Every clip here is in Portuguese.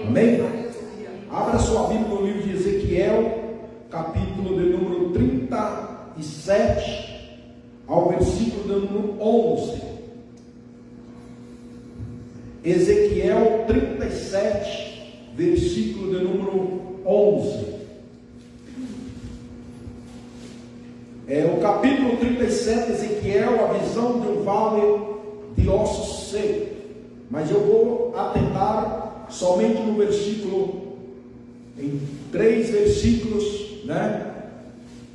Amém? Abra sua Bíblia no livro de Ezequiel, capítulo de número 37, ao versículo de número 11. Ezequiel 37, versículo de número 11. O capítulo 37 de Ezequiel, a visão de um vale de ossos secos. Mas eu vou atentar somente no versículo, em 3 versículos,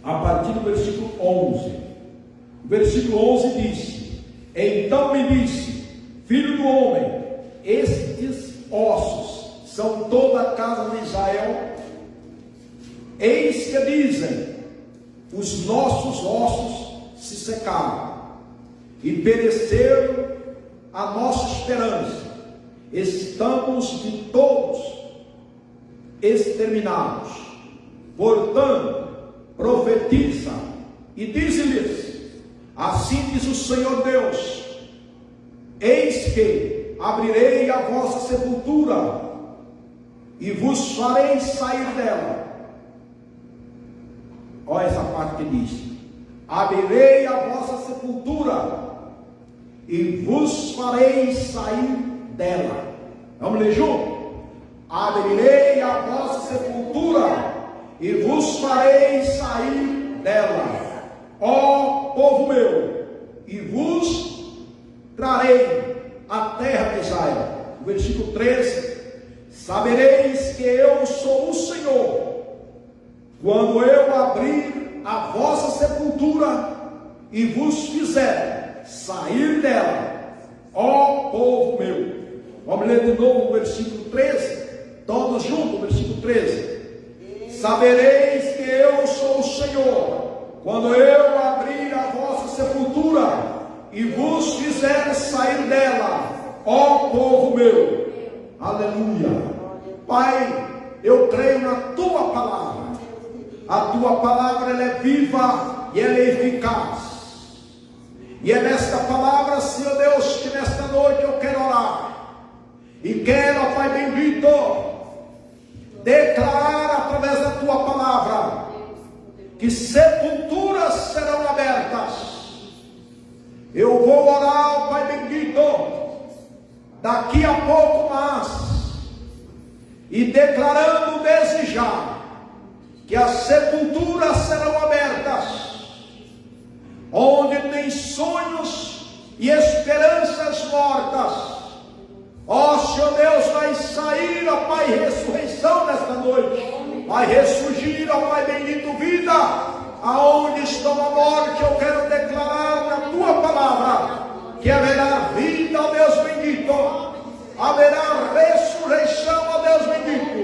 a partir do versículo 11. O versículo 11 diz: Então me disse, filho do homem, estes ossos são toda a casa de Israel. Eis que dizem: os nossos ossos se secaram e pereceram a nossa esperança, estamos de todos exterminados. Portanto, profetiza e diz-lhes: assim diz o Senhor Deus: eis que abrirei a vossa sepultura e vos farei sair dela. Olha essa parte que diz: abrirei a vossa sepultura e vos farei sair dela. Vamos ler junto? Abrirei a vossa sepultura e vos farei sair dela, ó povo meu, e vos trarei a terra de Israel. Versículo 13: sabereis que eu sou o Senhor, quando eu abrir a vossa sepultura e vos fizer sair dela, ó povo meu. Vamos ler de novo o versículo 13, todos juntos, versículo 13: sabereis que eu sou o Senhor, quando eu abrir a vossa sepultura e vos fizer sair dela, ó povo meu. Aleluia. Pai, eu creio na tua palavra. A tua palavra, ela é viva e ela é eficaz. E é nesta palavra, Senhor Deus, que nesta noite eu quero orar. E quero, Pai bendito, declarar através da tua palavra que sepulturas serão abertas. Eu vou orar, Pai bendito, daqui a pouco mais, e declarando desejar que as sepulturas serão abertas, onde tem sonhos e esperanças mortas. Ó Senhor Deus, vai sair, ó Pai, ressurreição nesta noite, vai ressurgir, ó Pai bendito, vida. Aonde estão a morte, eu quero declarar na tua palavra que haverá vida, ó Deus bendito, haverá ressurreição, ó Deus bendito.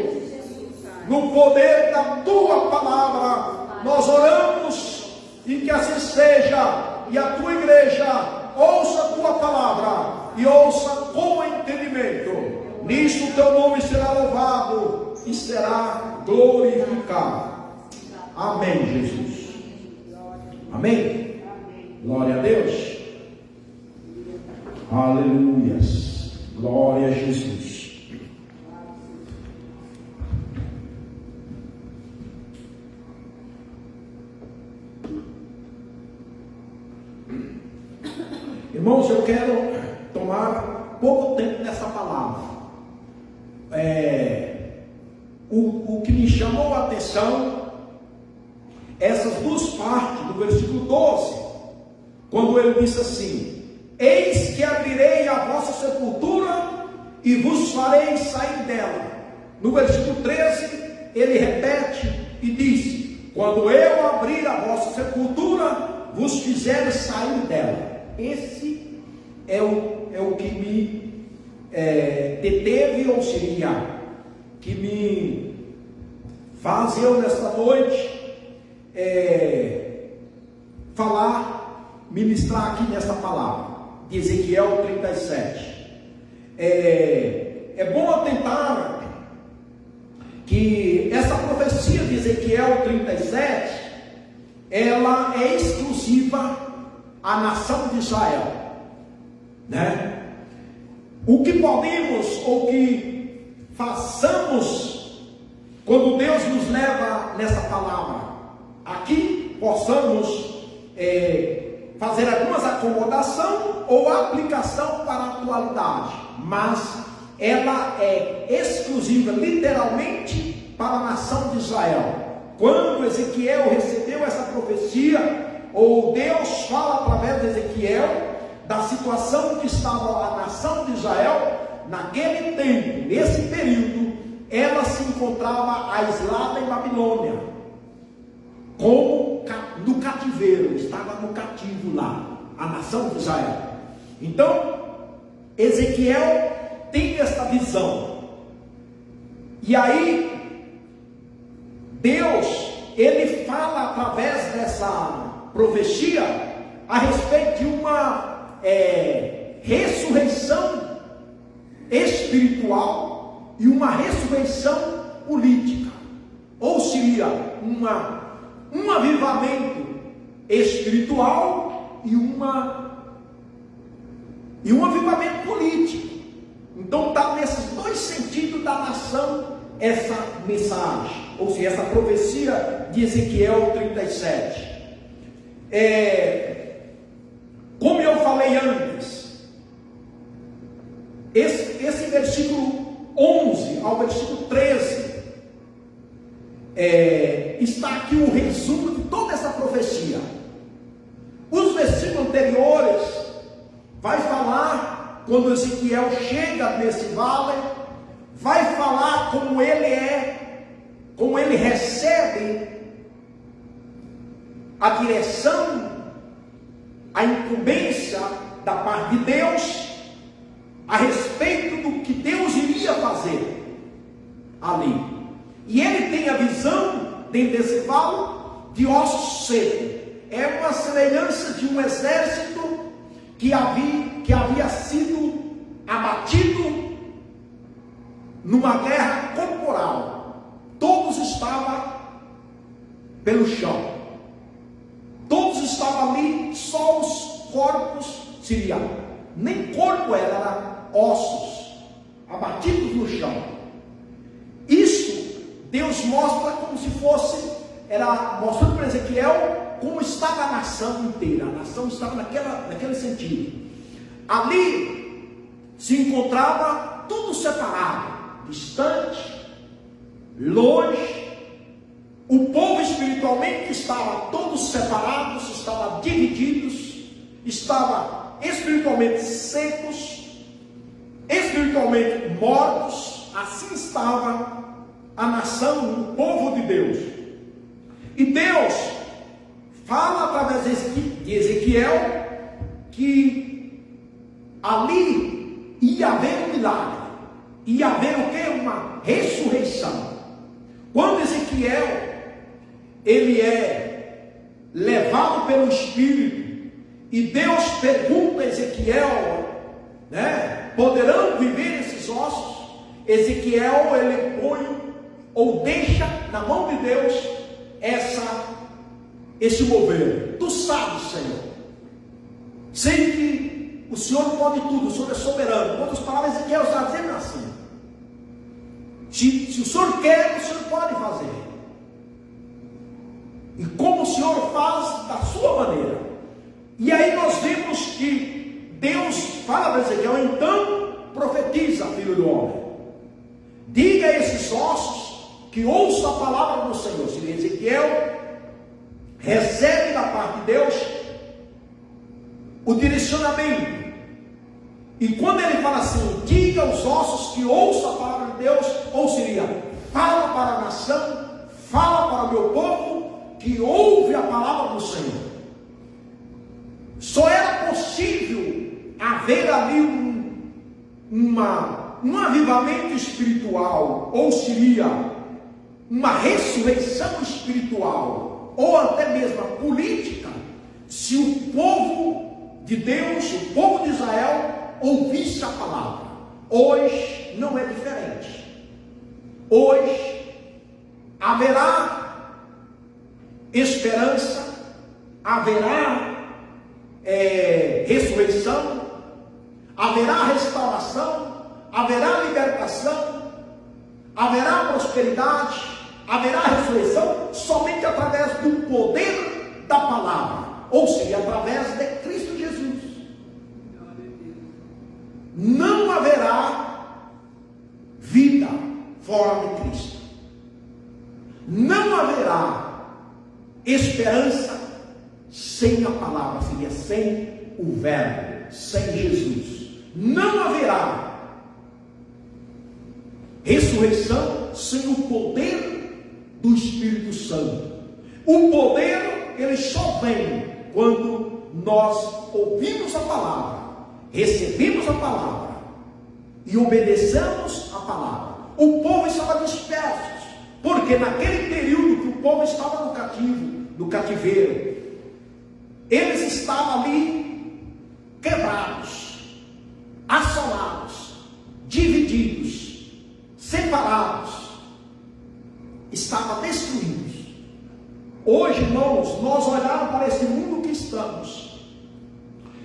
No poder da tua palavra, nós oramos, e que assim seja, e a tua igreja ouça a tua palavra, e ouça com entendimento. Nisso o teu nome será louvado, e será glorificado. Amém, Jesus. Amém? Glória a Deus. Aleluias. Glória a Jesus. Irmãos, eu quero tomar pouco tempo nessa palavra. O que me chamou a atenção, essas duas partes do versículo 12, quando ele disse assim: eis que abrirei a vossa sepultura e vos farei sair dela. No versículo 13, ele repete e diz: quando eu abrir a vossa sepultura, vos fizer sair dela. Esse é o que me deteve, ou seja, que me faz eu nesta noite ministrar aqui nesta palavra de Ezequiel 37. É bom atentar que essa profecia de Ezequiel 37, ela é exclusiva à nação de Israel, O que podemos, ou que façamos, quando Deus nos leva nessa palavra, aqui possamos fazer algumas acomodações ou aplicação para a atualidade, mas ela é exclusiva, literalmente, para a nação de Israel. Quando Ezequiel recebeu essa profecia, ou Deus fala através de Ezequiel, da situação que estava a nação de Israel, naquele tempo, nesse período, ela se encontrava aislada em Babilônia, como no cativeiro, estava no cativo lá, a nação de Israel. Então, Ezequiel tem esta visão, e aí, Deus, ele fala através dessa profecia, a respeito de uma ressurreição espiritual e uma ressurreição política, ou seria um avivamento espiritual e um avivamento político. Então está nesses dois sentidos da nação essa mensagem, ou seja, essa profecia de Ezequiel 37. Como eu falei antes, esse versículo 11 ao versículo 13, está aqui o resumo de toda essa profecia. Os versículos anteriores vai falar quando Ezequiel chega nesse vale, vai falar como ele recebe a direção, a incumbência da parte de Deus, a respeito do que Deus iria fazer ali. E ele tem a visão, dentro desse vale, de ossos secos. É uma semelhança de um exército que havia sido abatido numa guerra corporal. Todos estavam pelo chão. Todos estavam ali, só os corpos seriam. Nem corpo era ossos, abatidos no chão. Isso, Deus mostra como se fosse, mostrando para Ezequiel como estava a nação inteira. A nação estava naquele sentido. Ali se encontrava tudo separado, distante, longe. O povo espiritualmente estava todos separados, estava divididos, estava espiritualmente secos, espiritualmente mortos. Assim estava a nação, o povo de Deus. E Deus fala através de Ezequiel que ali ia haver um milagre, ia haver o que? Uma ressurreição. Quando Ezequiel ele é levado pelo Espírito e Deus pergunta a Ezequiel, poderão viver esses ossos? Ezequiel ele põe ou deixa na mão de Deus esse mover. Tu sabes, Senhor. Sei que o Senhor pode tudo, o Senhor é soberano. Em outras palavras, Ezequiel está dizendo assim: se o Senhor quer, o Senhor pode fazer. E como o Senhor faz da sua maneira. E aí nós vemos que Deus fala para Ezequiel: então profetiza, filho do homem, diga a esses ossos que ouçam a palavra do Senhor. Se Ezequiel recebe da parte de Deus o direcionamento, e quando ele fala assim, diga aos ossos que ouçam a palavra de Deus, ou seria, fala para a nação, fala para o meu povo que ouve a palavra do Senhor. Só era possível haver ali um avivamento espiritual, ou seria uma ressurreição espiritual, ou até mesmo a política, se o povo de Deus, o povo de Israel, ouvisse a palavra. Hoje não é diferente. Hoje haverá esperança, haverá ressurreição, haverá restauração, haverá libertação, haverá prosperidade, haverá ressurreição somente através do poder da palavra, ou seja, através de Cristo Jesus. Não haverá vida fora de Cristo. Não haverá esperança sem a palavra, seria sem o Verbo, sem Jesus. Não haverá ressurreição sem o poder do Espírito Santo. O poder, ele só vem quando nós ouvimos a palavra, recebemos a palavra e obedecemos a palavra. O povo estava disperso, porque naquele período que o povo estava no cativeiro, eles estavam ali quebrados, assolados, divididos, separados, estavam destruídos. Hoje, irmãos, nós olhamos para esse mundo que estamos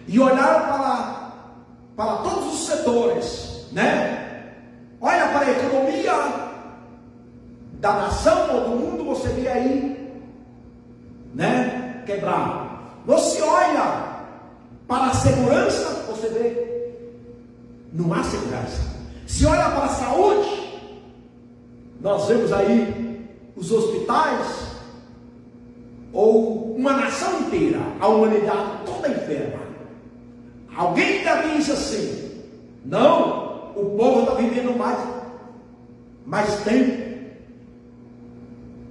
e olhar para todos os setores, né? Olha para a economia da nação ou do mundo, você vê aí, né? Quebrado. Você olha para a segurança, você vê, não há segurança. Se olha para a saúde, nós vemos aí os hospitais, ou uma nação inteira, a humanidade toda enferma. Alguém ainda diz assim: não, o povo está vivendo mais tempo,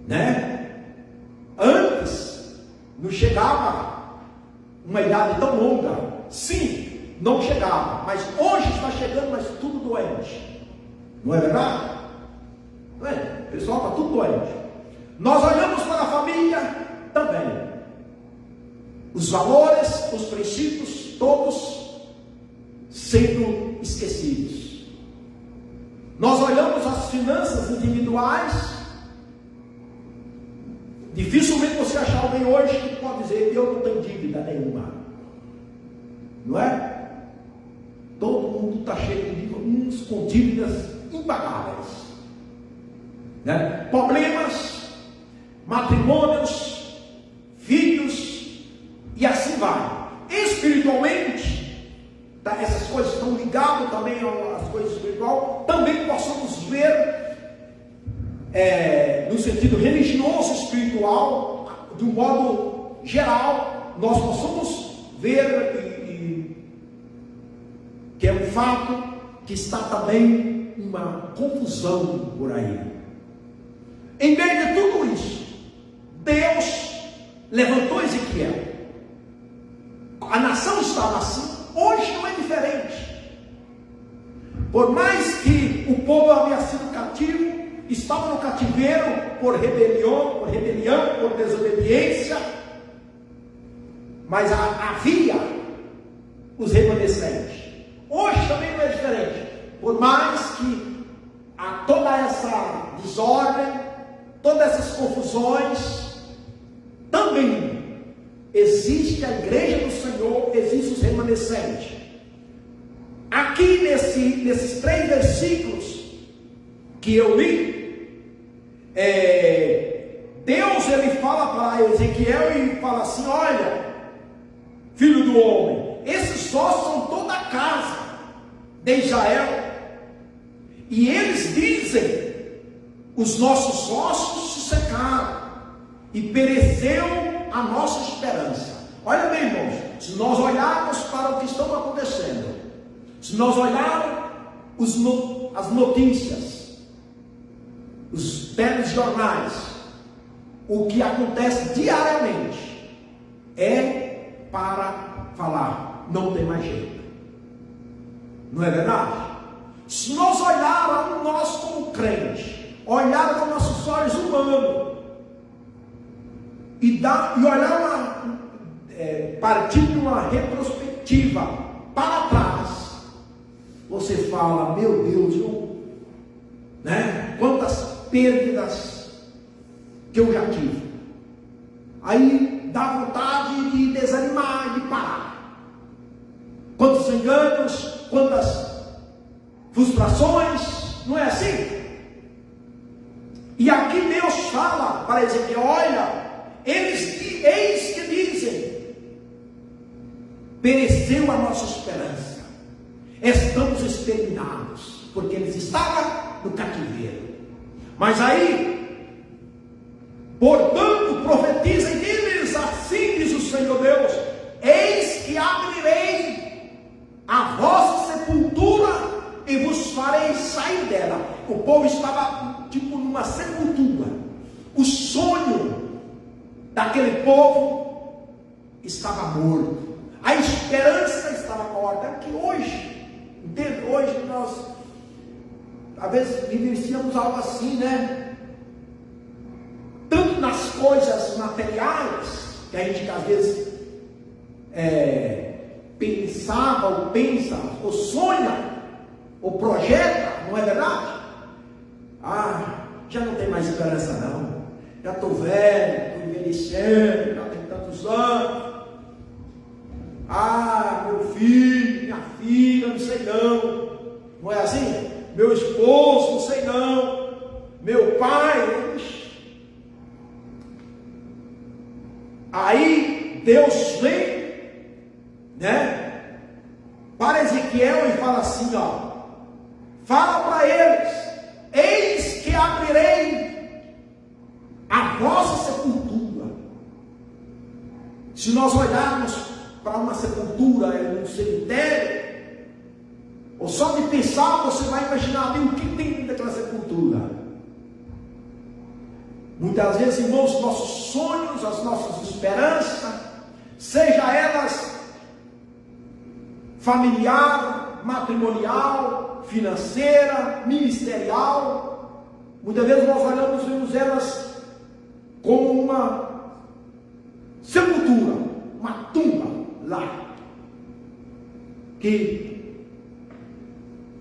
né? Antes não chegava uma idade tão longa. Sim, não chegava, mas hoje está chegando, mas tudo doente. Não é verdade? Não é? O pessoal está tudo doente. Nós olhamos para a família também. Os valores, os princípios, todos sendo esquecidos. Nós olhamos as finanças individuais. Dificilmente você achar alguém hoje que pode dizer: eu não tenho dívida nenhuma. Não é? Todo mundo está cheio de dívida, uns com dívidas impagáveis, né? Problemas, matrimônios, filhos, e assim vai. Espiritualmente, tá, essas coisas estão ligadas também às coisas espirituais. Também possamos ver, no sentido religioso, espiritual, de um modo geral, nós possamos ver que é um fato que está também uma confusão por aí. Em meio de tudo isso, Deus levantou Ezequiel. A nação estava assim, hoje não é diferente. Por mais que o povo havia sido cativo, estava no cativeiro por rebelião, por desobediência, mas havia os remanescentes. Hoje também não é diferente. Por mais que há toda essa desordem, todas essas confusões, também existe a igreja do Senhor, existe os remanescentes. Aqui nesses 3 versículos que eu li, Deus ele fala para Ezequiel e fala assim: olha, filho do homem, esses ossos são toda a casa de Israel, e eles dizem: os nossos ossos se secaram e pereceu a nossa esperança. Olha bem, irmãos, se nós olharmos para o que está acontecendo, se nós olharmos as notícias, os telejornais, o que acontece diariamente, é para falar: não tem mais jeito. Não é verdade? Se nós olharmos, nós como crentes, olhar com nossos olhos humanos e olhar partir de uma retrospectiva para trás, você fala: meu Deus, né? Quantas perdas que eu já tive. Aí dá vontade de desanimar, de parar. Quantos enganos, quantas frustrações, não é assim? E aqui Deus fala para Ezequiel: olha, eis que dizem, pereceu a nossa esperança, estamos exterminados, porque eles estavam no cativeiro. Mas aí, portanto, profetizem deles, assim diz o Senhor Deus: eis que abrirei a vossa sepultura e vos farei sair dela. O povo estava tipo numa sepultura. O sonho daquele povo estava morto, a esperança estava morta. É que hoje, entende? Hoje nós às vezes vivenciamos algo assim, né? Tanto nas coisas materiais, que a gente às vezes pensava, ou pensa, ou sonha, ou projeta, não é verdade? Já não tem mais esperança não, já estou velho, estou envelhecendo, já tenho tantos anos. Meu filho, minha filha, não sei não é assim? Meu esposo, não sei não, meu pai. Aí Deus vem, né, para Ezequiel e fala assim, fala para eles: eis que abrirei a vossa sepultura. Se nós olharmos para uma sepultura em um cemitério, ou só de pensar, você vai imaginar ali o que tem dentro daquela sepultura. Muitas vezes, irmãos, nossos sonhos, as nossas esperanças, seja elas familiar, matrimonial, financeira, ministerial, muitas vezes nós olhamos e vemos elas como uma sepultura, uma tumba lá, que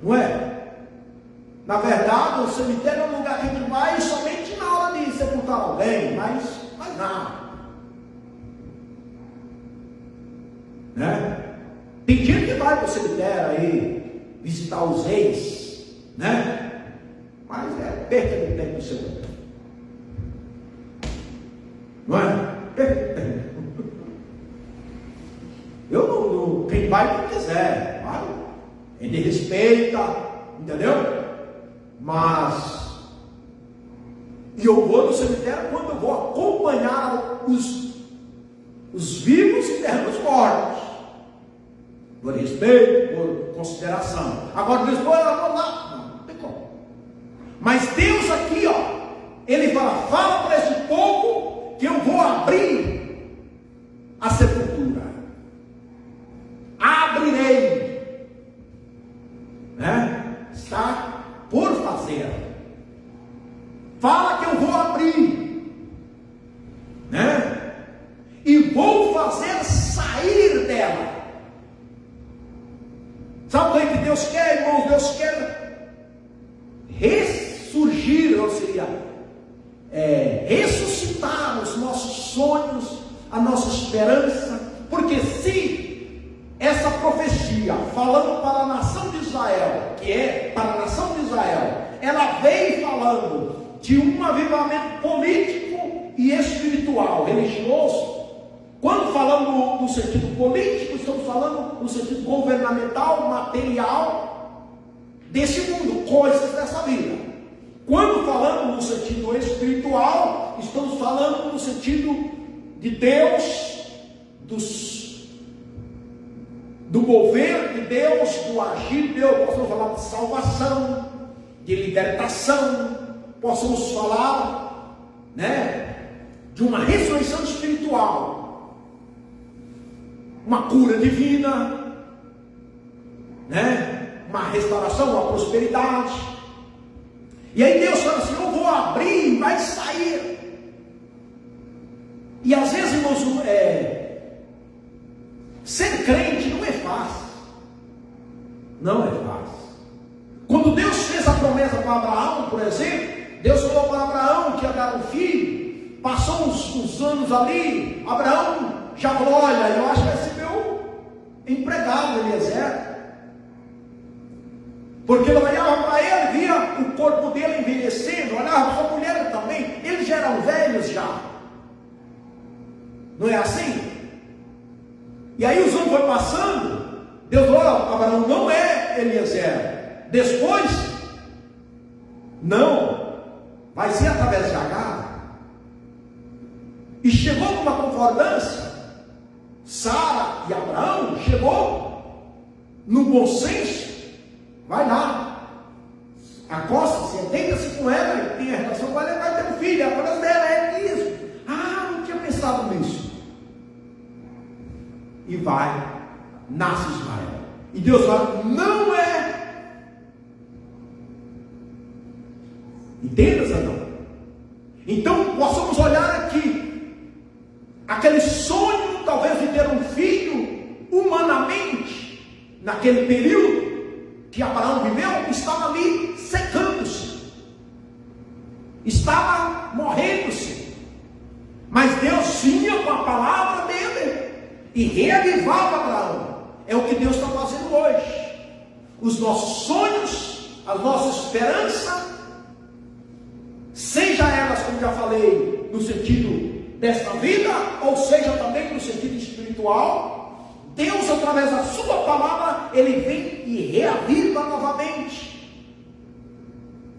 não é? Na verdade, o cemitério é um lugar que a gente vai somente na hora de sepultar alguém, mas nada, né? Tem gente que vai para o cemitério aí visitar os reis, né? Mas é perda de tempo, seu, não é? Perda de tempo. Quem vai quem quiser, vai. Ele respeita, entendeu? Mas eu vou no cemitério quando eu vou acompanhar os vivos e os mortos, por respeito, por consideração. Agora depois eu vou lá, não tem como. Mas Deus aqui, Ele fala para esse povo que eu vou abrir a sepultura, abrirei, né? Está por fazer. Fala que eu vou abrir, né? E vou fazer sair dela. Sabe o que Deus quer, irmãos? Deus quer ressurgir, ou seria ressuscitar os nossos sonhos, a nossa esperança. Porque se essa profecia, falando para a nação de Israel, que é para a nação de Israel, ela veio falando de um avivamento político e espiritual, religioso. Quando falamos no sentido político, estamos falando no sentido governamental, material, desse mundo, coisas dessa vida. Quando falamos no sentido espiritual, estamos falando no sentido de Deus, do governo de Deus, do agir de Deus. Possamos falar de salvação, de libertação, possamos falar, né, de uma ressurreição espiritual, uma cura divina, né, uma restauração, uma prosperidade. E aí Deus fala assim: eu vou abrir e vai sair. E às vezes, irmãos, ser crente não é fácil. Não é fácil. Quando Deus fez a promessa para Abraão, por exemplo, Deus falou para Abraão que ia dar um filho. Passou uns anos ali, Abraão já falou: olha, eu acho que vai ser meu empregado, Eliezer. Porque ele olhava para ele, via o corpo dele envelhecendo, olhava para a mulher, E aí os anos foi passando, Deus falou: Abraão não é Eliezer. Depois, não, vai ser através de Agar. E chegou numa concordância, Sara e Abraão, chegou no bom senso. Vai lá, acosta-se, entenda-se com ela, e tem a relação com ela, e vai ter um filho, a coisa dela é isso. Ah, não tinha pensado nisso. E vai, nasce Ismael. E Deus fala: não é. Entenda, não? Então, possamos olhar aqui, aquele sonho, talvez, de ter um filho, humanamente, naquele período que Abraão viveu, estava ali secando-se, estava morrendo-se, mas Deus vinha com a palavra dele e reavivava Abraão. É o que Deus está fazendo hoje. Os nossos sonhos, a nossa esperança, seja elas, como já falei, no sentido desta vida, ou seja também no sentido espiritual, Deus, através da sua palavra, Ele vem e reaviva novamente.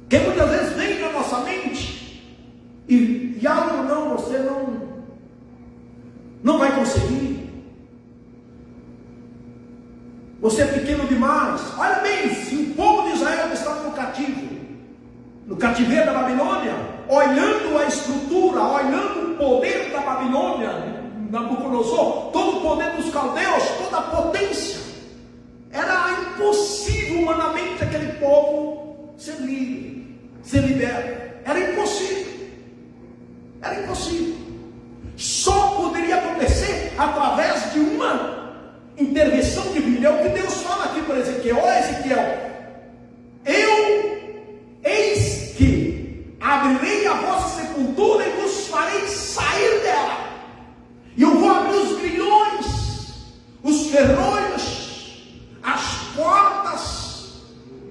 Que muitas vezes vem na nossa mente e algo não, você não vai conseguir. Você é pequeno demais. Olha bem, se o povo de Israel estava no cativo, no cativeiro da Babilônia, olhando a estrutura, olhando o poder da Babilônia, Nabucodonosor, todo o poder dos caldeus, toda a potência, era impossível humanamente aquele povo ser livre, ser liberto. Era impossível. Era impossível. Só poderia acontecer através de uma intervenção divina. É o que Deus fala aqui para Ezequiel: ó Ezequiel, eis que abrirei a vossa sepultura e vos farei sair dela, e eu vou abrir os grilhões, os ferrolhos, as portas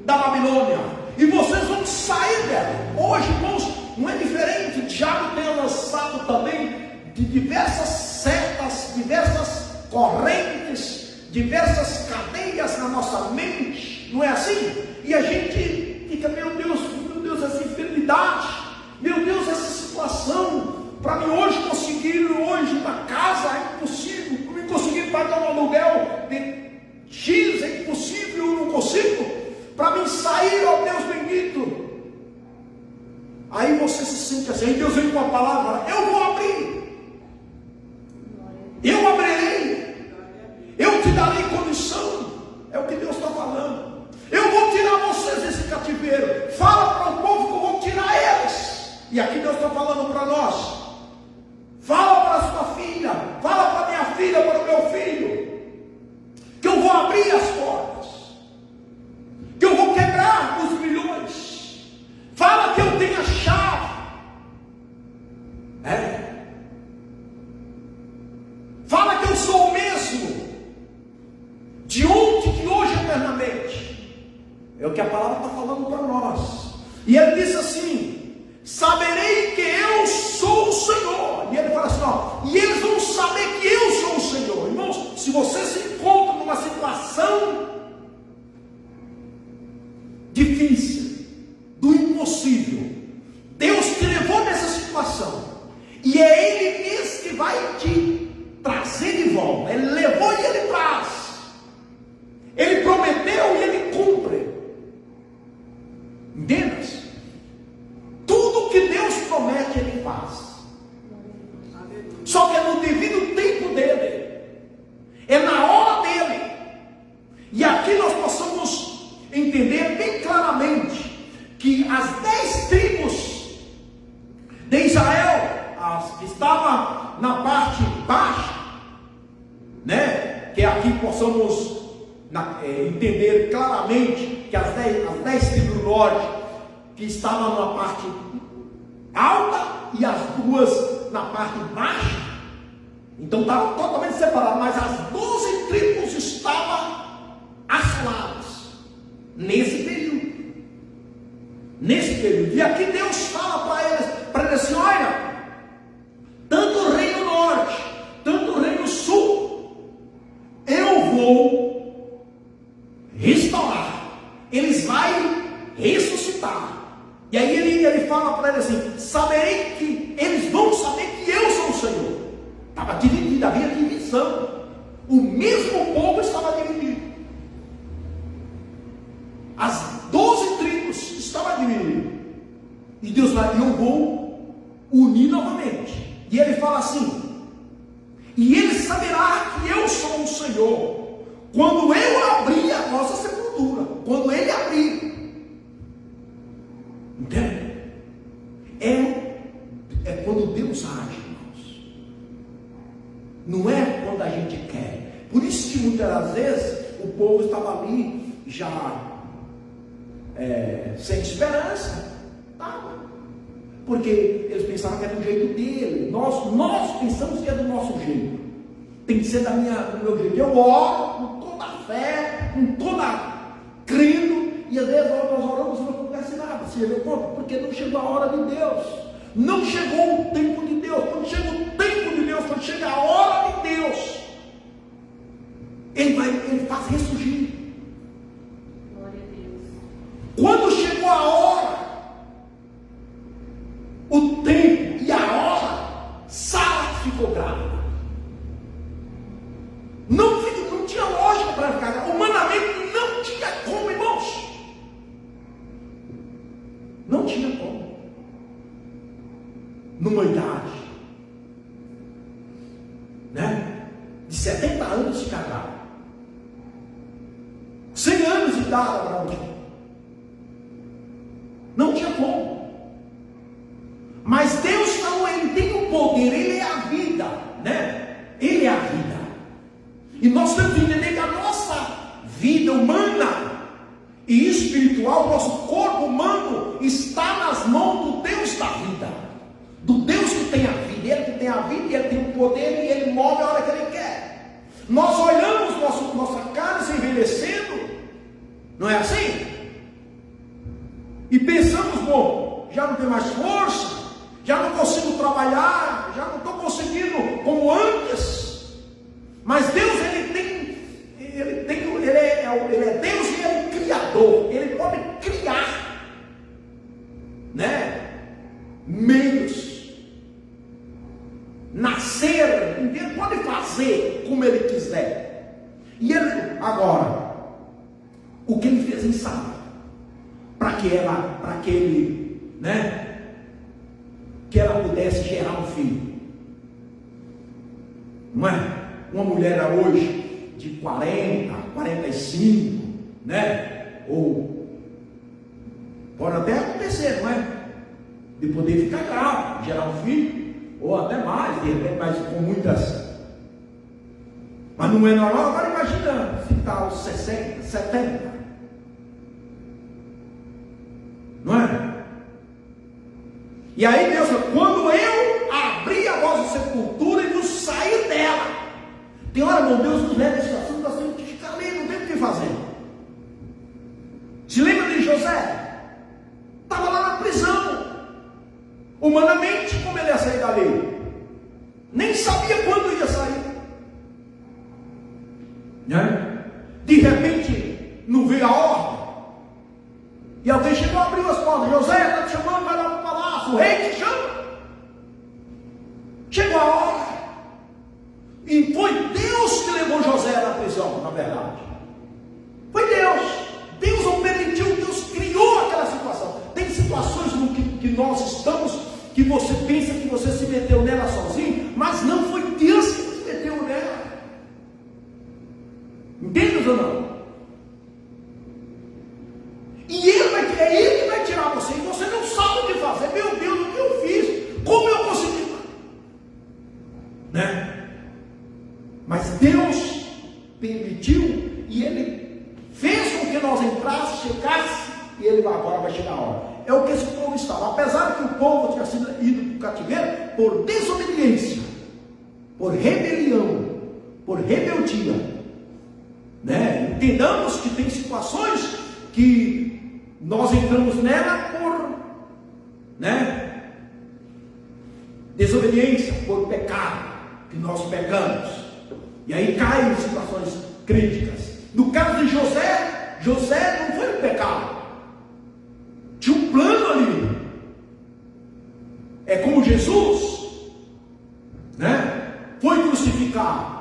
da Babilônia, e vocês vão sair dela. Hoje, irmãos, não é diferente. O diabo tem lançado também de diversas setas, diversas correntes, diversas cadeias na nossa mente, não é assim? E a gente fica: meu Deus, essa enfermidade, meu Deus, essa situação, para mim hoje conseguir uma casa é impossível, para mim conseguir pagar um aluguel de X é impossível, eu não consigo, para mim sair, ó Deus bendito. Aí você se sente assim, aí Deus vem com a palavra: eu vou abrir, eu abrirei, eu te darei condição. É o que Deus está falando. Eu vou tirar vocês desse cativeiro. Fala para o povo que eu vou tirar eles. E aqui Deus está falando para nós: fala para a sua filha, fala para a minha filha, para o meu filho, que eu vou abrir as portas, que eu vou quebrar os grilhões. Fala que eu tenho a chave. Fala que eu sou o mesmo, de ontem, de hoje, eternamente. É o que a palavra está falando para nós. E ele diz assim: saberei que eu sou o Senhor. E ele fala assim: ó, e eles vão saber que eu sou o Senhor. Irmãos, se você se encontra numa situação difícil, do impossível, Deus te levou nessa situação, e é Ele mesmo que vai te trazer de volta. Ele levou e Ele traz. Ele prometeu e Ele cumpre. Entende? Tudo que Deus promete, Ele faz. Só que é no devido tempo dele, é na hora dele. E aqui nós possamos entender bem claramente que as 10 tribos de Israel, as que estavam na parte baixa, né? Que aqui possamos entender claramente que as 10 tribos do norte, que estavam na parte alta e as duas na parte baixa, então estavam totalmente separadas, mas as 12 tribos estavam assoladas nesse período. E aqui Deus fala para eles assim: olha, tanto o reino norte, tanto o reino sul, aí ele fala para ele assim: saberei que eles vão saber que eu sou o Senhor. Estava dividido, havia divisão. O mesmo povo estava dividido. As 12 tribos estavam divididas. E Deus vai: eu vou unir novamente. E ele fala assim: e ele saberá que eu sou o Senhor quando eu abrir a vossa sepultura. Quando ele abrir. Entende? É quando Deus age, irmãos. Não é quando a gente quer. Por isso que muitas das vezes o povo estava ali já sem esperança. Porque eles pensavam que era do jeito dele. Nós pensamos que é do nosso jeito. Tem que ser do meu jeito. Eu oro com toda a fé, com toda crendo. E às vezes nós oramos e não acontece nada. Você viu como? Porque não chegou a hora de Deus. Não chegou o tempo de Deus. Quando chega o tempo de Deus, quando chega a hora de Deus, Ele faz ressurgir. Glória a Deus. Quando chegou a hora, o tempo e a hora, Sara ficou grávida. Não tinha lógica para ficar grávida. Humanamente não tinha como, irmãos. Não tinha como. Numa idade, né, de 70 anos de casado, 100 anos de idade para alguém, não tinha como. Mas Deus falou: Ele tem o poder, Ele é a vida, né? Ele é a vida. E nós temos que entender que a nossa vida humana e espiritual, nosso corpo humano, está nas mãos do Deus da vida, do Deus que tem a vida. Ele que tem a vida, Ele tem o poder, e Ele move a hora que Ele quer. Nós olhamos nossa cara se envelhecendo, não é assim? E pensamos: bom, já não tem mais força, já não consigo trabalhar, já não estou conseguindo como antes. Mas Deus, Ele é Deus, e Ele é Criador. Ele pode criar, né, meios, nascer. Ele pode fazer como Ele quiser. E Ele, agora, o que Ele fez em Sara, para que ele, né, que ela pudesse gerar um filho. Não é? Uma mulher hoje de 40, 45, né? Ou pode até acontecer, não é? De poder ficar grávida, gerar um filho, ou até mais, de repente, mas com muitas. Mas não é normal. Agora imagina se está aos 60, 70. Não é? E aí Deus falou: quando eu abrir a vossa sepultura e vos sair dela. Tem hora, meu Deus, nos leva a situação, nós temos que ficar ali, não tem o que fazer. Se lembra de José? Estava lá na prisão. Humanamente, como ele ia sair dali? Nem sabia quando ia sair, né? De repente, não veio a ordem. E alguém chegou, abriu as portas: José, está te chamando, vai lá para o palácio, o rei te chama. Chegou a hora. E foi Deus que levou José na prisão, na verdade. Foi Deus. Deus não permitiu, Deus criou aquela situação. Tem situações no que nós estamos, que você pensa que você se meteu nela sozinho, mas não foi Deus que se meteu nela. Entende ou não? E é Ele que vai tirar você, e você não sabe o que fazer. Meu Deus, o que eu fiz? Como eu consegui? Né? Mas Deus permitiu, e Ele fez com que nós entrássemos, chegasse, e Ele agora vai chegar a hora. É o que esse povo estava. Apesar que o povo tinha sido ido para o cativeiro por desobediência, por rebelião, por rebeldia, né? Entendamos que tem situações que nós entramos nela por, né, desobediência, por pecado, que nós pecamos. E aí cai em situações críticas. No caso de José não foi um pecado. Tinha um plano ali. É como Jesus, né? Foi crucificado,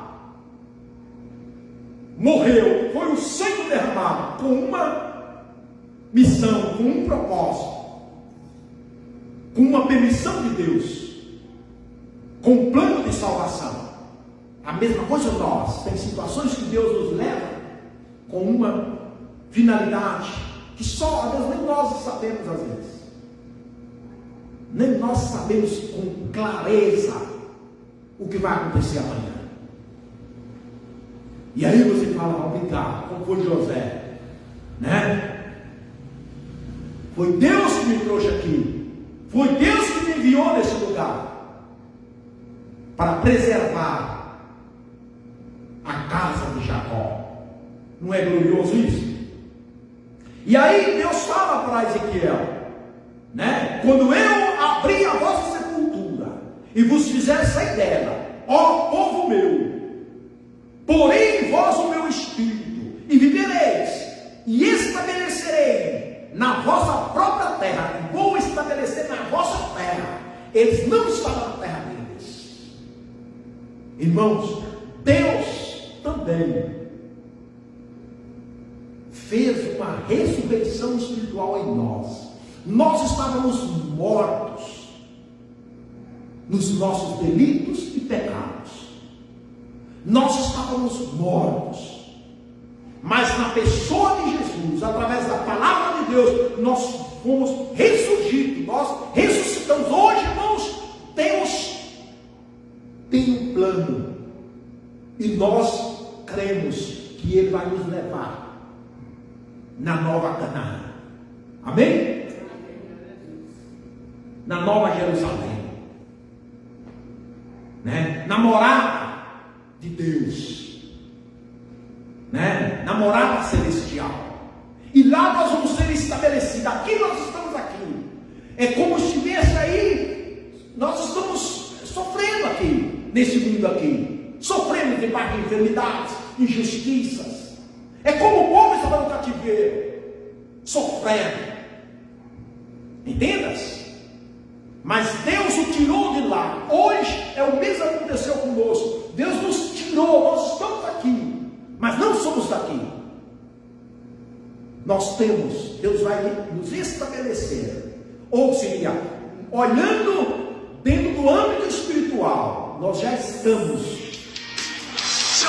morreu, foi o sangue derramado com uma missão, com um propósito, com uma permissão de Deus, com um plano de salvação. A mesma coisa nós, tem situações que Deus nos leva com uma finalidade que só, às vezes, nem nós sabemos, às vezes. Nem nós sabemos com clareza o que vai acontecer amanhã. E aí você fala, obrigado, como foi José, né? Foi Deus que me trouxe aqui, foi Deus que me enviou nesse lugar, para preservar a casa de Jacó. Não é glorioso isso? E aí Deus fala para Ezequiel, né? Quando eu abrir a vossa sepultura e vos fizer sair dela, ó povo meu, porém em vós o meu espírito, e vivereis, e estabelecerei na vossa própria terra, e vou estabelecer na vossa terra. Eles não estavam na terra deles. Irmãos, Deus também fez uma ressurreição espiritual em nós. Nós estávamos mortos nos nossos delitos e pecados. Nós estávamos mortos. Mas na pessoa de Jesus, através da palavra de Deus, nós fomos ressurgidos. Nós ressuscitamos. Hoje, irmãos, Deus tem um plano. E nós cremos que Ele vai nos levar na nova Canaã. Amém? Na nova Jerusalém, né? Na morada de Deus, né? Na morada celestial. E lá nós vamos ser estabelecidos. Aqui nós estamos aqui. É como se estivesse aí. Nós estamos sofrendo aqui, nesse mundo aqui. Sofrendo debaixo de enfermidades, injustiças. É como o povo estava no cativeiro, sofrendo. Entendas? Mas Deus o tirou de lá. Hoje é o mesmo que aconteceu conosco. Deus nos tirou, nós estamos aqui, mas não somos daqui. Nós temos, Deus vai nos estabelecer. Ou seria, olhando dentro do âmbito espiritual, nós já estamos.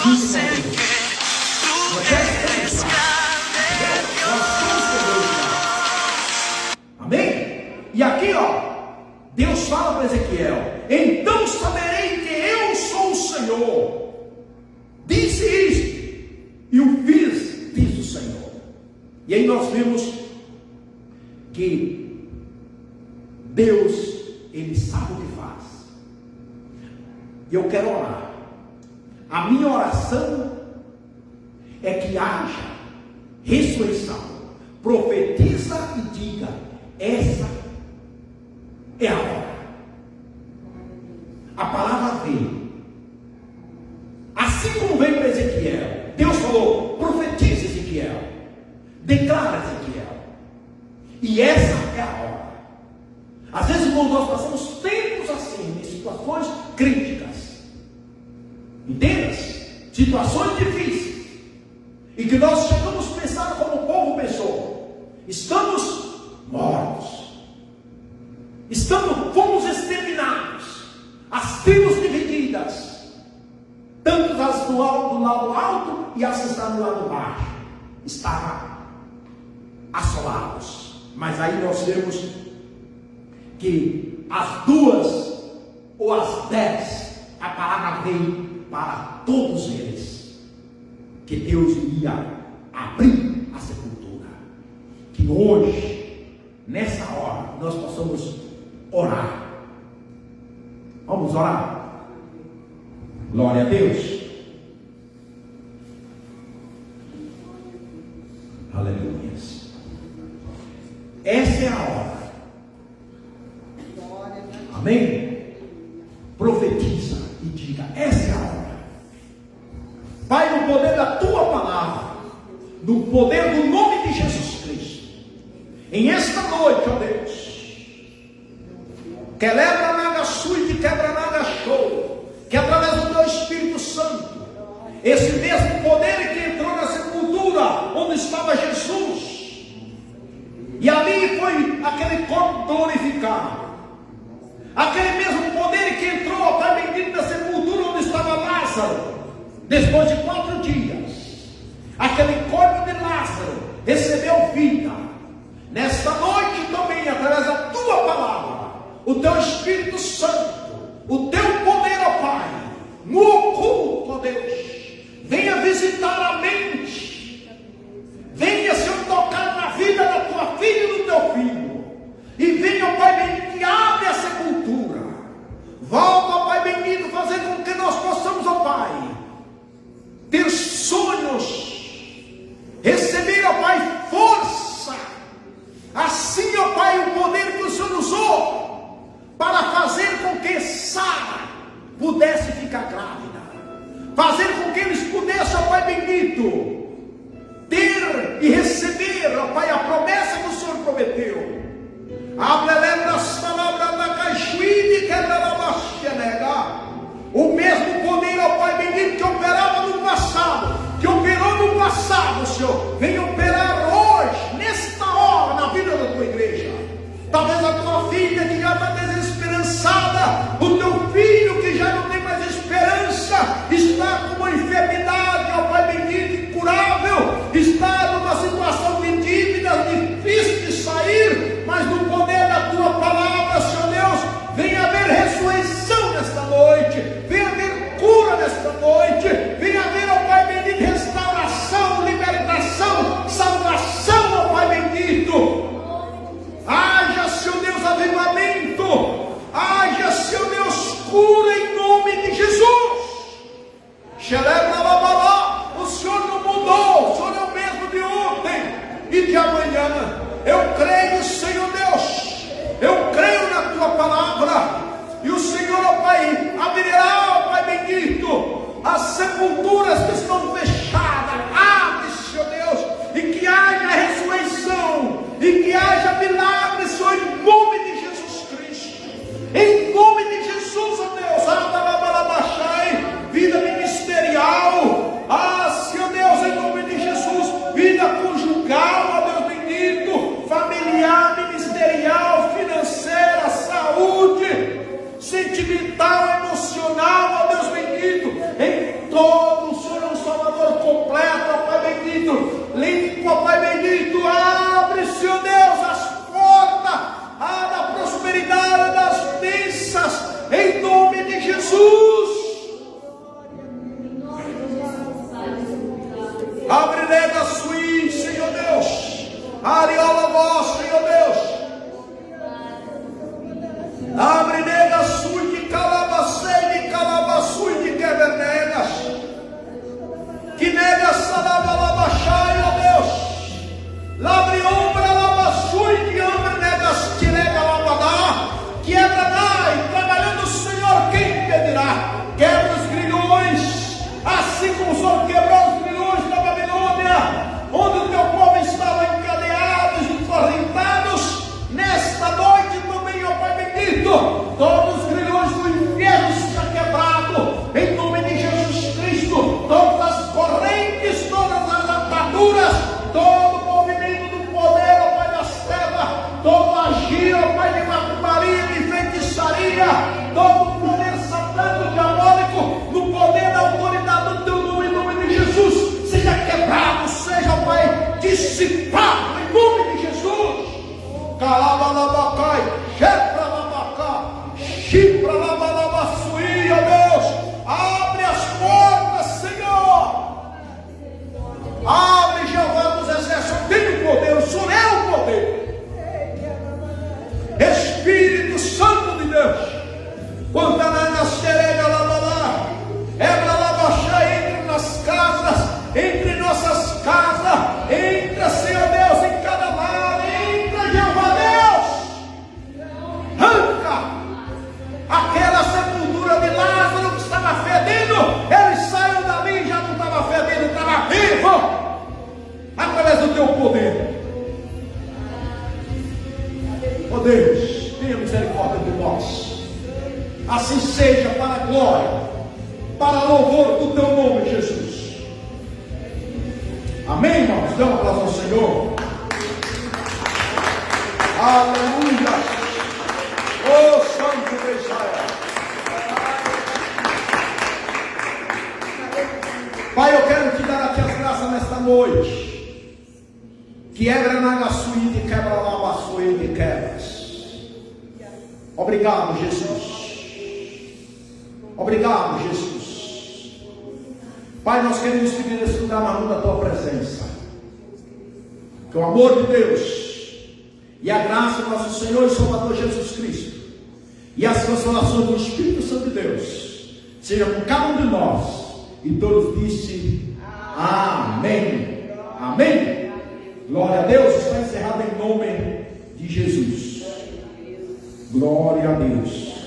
Nós já estamos lá. Amém? E aqui, ó, Deus fala para Ezequiel: então saberei que eu sou o Senhor. Disse isto, e o fiz, diz o Senhor. E aí nós vemos que Deus, Ele sabe o que faz. E eu quero orar. A minha oração é que haja ressurreição. Profetiza e diga: essa é a hora. A palavra veio. Assim como veio para Ezequiel, Deus falou: profetiza, Ezequiel. Declara, Ezequiel. E essa é a hora. Às vezes, quando nós passamos tempos assim, em situações críticas, entendas? Situações difíceis, e que nós chegamos a pensar como o povo pensou: estamos mortos. Fomos exterminados, as tribos divididas, tanto as do lado alto e as que estão do lado baixo, estavam assolados. Mas aí nós vemos que as duas ou as 10, a palavra veio para todos eles, que Deus iria abrir a sepultura. Que hoje, nessa hora, nós possamos orar. Vamos orar? Glória a Deus. Aleluia. Essa é a hora. Amém? Profetiza e diga: essa é a hora. Pai, no poder da tua palavra, no poder do nome de Jesus Cristo, em esta noite, ó Deus, Quebra naga sui de quebra naga show. Que através do teu Espírito Santo, esse mesmo poder que entrou na sepultura onde estava Jesus, e ali foi aquele corpo glorificado, aquele mesmo poder que entrou, ó Pai bendito, na sepultura onde estava Lázaro, depois de 4 dias, aquele corpo de Lázaro recebeu vida. Nesta noite também, através da tua palavra, o teu Espírito Santo, o teu poder, ó Pai, no oculto, ó Deus, venha visitar a mente, venha, Senhor, tocar na vida da tua filha e do teu filho, e venha, ó Pai bendito, e abre a sepultura, volta, ó Pai bendito, fazer com que nós possamos, ó Pai, ter sonhos, receber, ó Pai, força, assim, ó Pai, o poder que o Senhor usou para fazer com que Sara pudesse ficar grávida, fazer com que eles pudessem, ó Pai bendito, ter e receber, ó Pai, a promessa que o Senhor prometeu. O mesmo poder, ó Pai bendito, que operava no passado, que operou no passado, Senhor, vem operar hoje, nesta hora, na vida da tua igreja. Talvez a tua filha que já está desesperançada, o teu filho que já não tem mais esperança, está com uma enfermidade, ó Pai bendito, incurável, está numa situação de dívida, difícil de sair, mas no poder da tua palavra, Senhor Deus, vem haver ressurreição nesta noite, vem haver cura nesta noite, vem haver, ó Pai bendito, restauração, libertação, salvação, ó Pai bendito. Haja, Senhor Deus, avivamento, haja, Senhor Deus, cura em nome de Jesus. O Senhor não mudou, o Senhor é o mesmo de ontem e de amanhã. Eu creio, Senhor Deus, eu creio na tua palavra, e o Senhor, ó Pai, abrirá, ó Pai bendito, as sepulturas que estão fechadas. Abre, Senhor Deus, e que haja ressurreição, e que haja milagres, Senhor, em nome de Jesus Cristo, em nome de Jesus, ó Deus. Vida ministerial, Senhor Deus, em nome de Jesus, vida conjugal, ó Deus bendito, familiar, ministerial, financeira, saúde, sentimental, emocional, ó Deus bendito, em todo. O Senhor é um Salvador completo, ó Pai bendito, limpo, ó Pai bendito, abre, Senhor Deus, as portas da prosperidade, das bênçãos, em nome de Jesus. Abre nega sui, Senhor Deus, areola voz, Senhor Deus, abre nega sui de calabacei, de calabaçui, de quebernegas, que nega salabalabachai, ó Deus, labre ombra labaçui, de ombra negas, que nega labadá, quebra nai, trabalhando o Senhor, quem impedirá? Quebra os grilhões, assim como o Senhor quebrou os grilhões da Babilônia, onde o teu povo estava encadeados e acorrentados. Nesta noite também, ó Pai bendito, todos os grilhões do inferno sejam quebrados, em nome de Jesus Cristo. Todas as correntes, todas as ataduras, todo o movimento do poder, ó Pai das trevas, todo agir, ó Pai, de macumbaria, de feitiçaria, todo o poder satânico, diabólico, no poder da autoridade do teu nome, em nome de Jesus, seja quebrado, seja, ó Pai, dissipado, em nome de Jesus. Calabalabacai, Jepralabacá, Chipralabalabassuí, ó Deus, abre as portas, Senhor, abre, Jeová dos exércitos, eu tenho poder, o Senhor é o poder, Espírito Santo de Deus, quando a nascerega labalá, entre nas casas, entre nossas casas, entra, Senhor Deus, em cada lar, entra, Jeová Deus, arranca nós. Assim seja, para a glória, para louvor do teu nome, Jesus. Amém, irmãos? Dê uma aplauso ao Senhor. Aleluia. Oh, Santo de Israel. Pai, eu quero te dar aqui as graças nesta noite. Quebra na gaçuí de quebra lá, baçuí de quebras. Obrigado, Jesus. Obrigado, Jesus. Pai, nós queremos pedir nesse lugar na mão da tua presença. Que o amor de Deus e a graça do nosso Senhor e Salvador Jesus Cristo e as consolações do Espírito Santo de Deus seja com cada um de nós. E todos disse amém. Amém. Glória a Deus. Está encerrado em nome de Jesus. Glória a Deus.